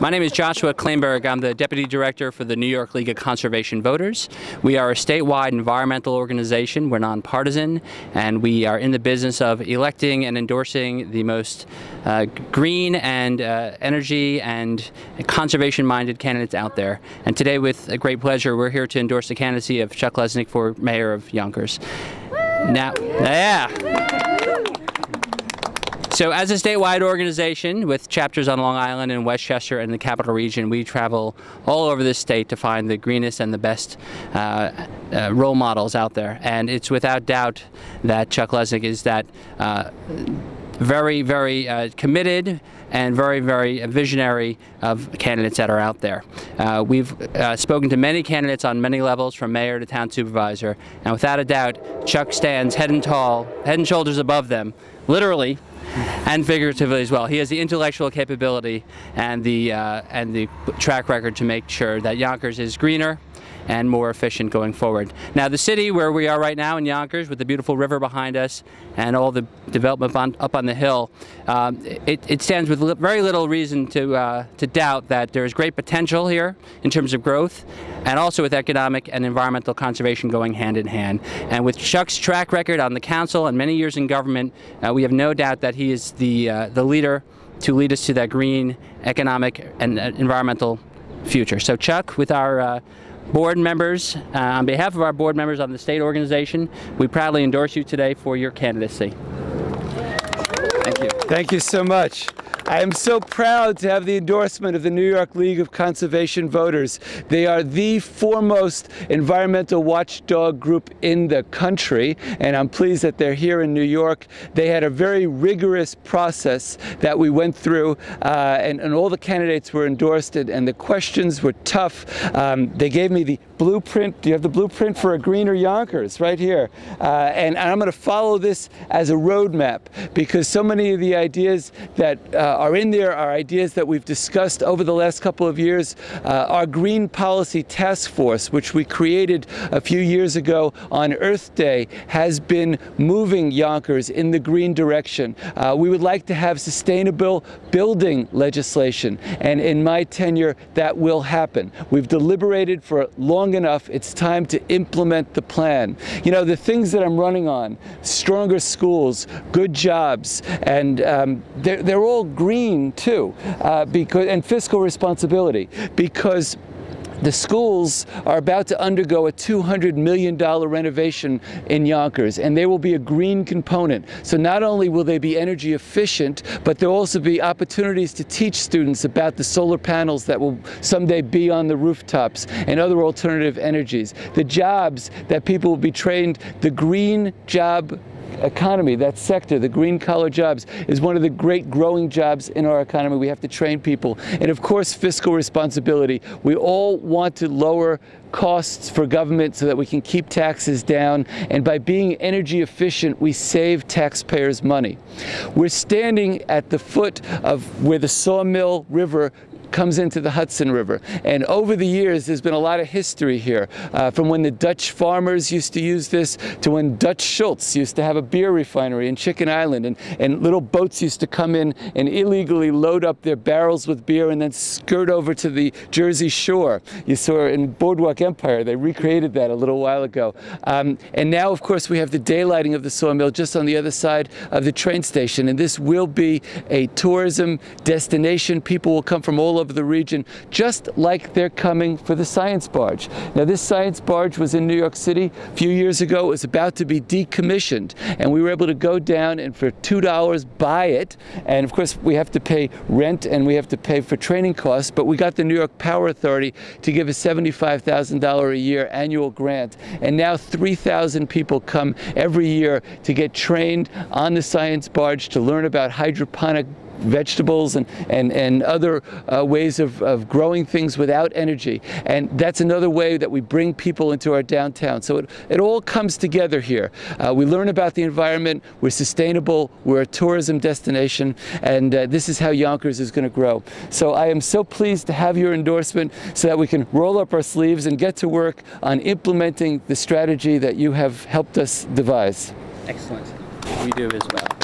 My name is Joshua Kleinberg. I'm the Deputy Director for the New York League of Conservation Voters. We are a statewide environmental organization. We're nonpartisan, and we are in the business of electing and endorsing the most green and energy and conservation-minded candidates out there. And today, with a great pleasure, we're here to endorse the candidacy of Chuck Lesnick for Mayor of Yonkers. Now, So as a statewide organization with chapters on Long Island and Westchester and the Capital Region, we travel all over the state to find the greenest and the best role models out there. And it's without doubt that Chuck Lesnick is that very, very committed and very, very visionary of candidates that are out there. We've spoken to many candidates on many levels, from mayor to town supervisor, and without a doubt, Chuck stands head and shoulders above them, literally and figuratively as well. He has the intellectual capability and the track record to make sure that Yonkers is greener and more efficient going forward. Now, the city where we are right now in Yonkers, with the beautiful river behind us and all the development up on the hill, it stands with very little reason to doubt that there is great potential here in terms of growth, and also with economic and environmental conservation going hand in hand. And with Chuck's track record on the council and many years in government, we have no doubt that he is the leader to lead us to that green, economic, and environmental future. So Chuck, with our board members, on behalf of our board members on the state organization, we proudly endorse you today for your candidacy. Thank you. Thank you so much. I am so proud to have the endorsement of the New York League of Conservation Voters. They are the foremost environmental watchdog group in the country, and I'm pleased that they're here in New York. They had a very rigorous process that we went through, and all the candidates were endorsed, and the questions were tough. They gave me the blueprint. Do you have the blueprint for a greener Yonkers? Right here. And I'm going to follow this as a roadmap, because so many of the ideas that are in there are ideas that we've discussed over the last couple of years. Our Green Policy Task Force, which we created a few years ago on Earth Day, has been moving Yonkers in the green direction. We would like to have sustainable building legislation, and in my tenure that will happen. We've deliberated for long enough. It's time to implement the plan. You know, the things that I'm running on: stronger schools, good jobs, and they're all green too, and fiscal responsibility, because the schools are about to undergo a $200 million renovation in Yonkers, and there will be a green component. So not only will they be energy efficient, but there will also be opportunities to teach students about the solar panels that will someday be on the rooftops and other alternative energies. The jobs that people will be trained, the green job economy, that sector, the green collar jobs, is one of the great growing jobs in our economy. We have to train people. And of course, fiscal responsibility. We all want to lower costs for government so that we can keep taxes down, and by being energy efficient, we save taxpayers money. We're standing at the foot of where the Sawmill River comes into the Hudson River, and over the years there's been a lot of history here, from when the Dutch farmers used to use this to when Dutch Schultz used to have a beer refinery in Chicken Island, and little boats used to come in and illegally load up their barrels with beer and then skirt over to the Jersey Shore. You saw in Boardwalk Empire, they recreated that a little while ago. And now, of course, we have the daylighting of the sawmill just on the other side of the train station, and this will be a tourism destination. People will come from all over the region, just like they're coming for the science barge. Now, this science barge was in New York City a few years ago. It was about to be decommissioned, and we were able to go down and for $2 buy it. And of course, we have to pay rent and we have to pay for training costs, but we got the New York Power Authority to give a $75,000 a year annual grant, and now 3,000 people come every year to get trained on the science barge, to learn about hydroponic vegetables and other ways of growing things without energy. And that's another way that we bring people into our downtown. So it all comes together here. We learn about the environment, we're sustainable, we're a tourism destination, and this is how Yonkers is going to grow. So I am so pleased to have your endorsement so that we can roll up our sleeves and get to work on implementing the strategy that you have helped us devise. Excellent. We do as well.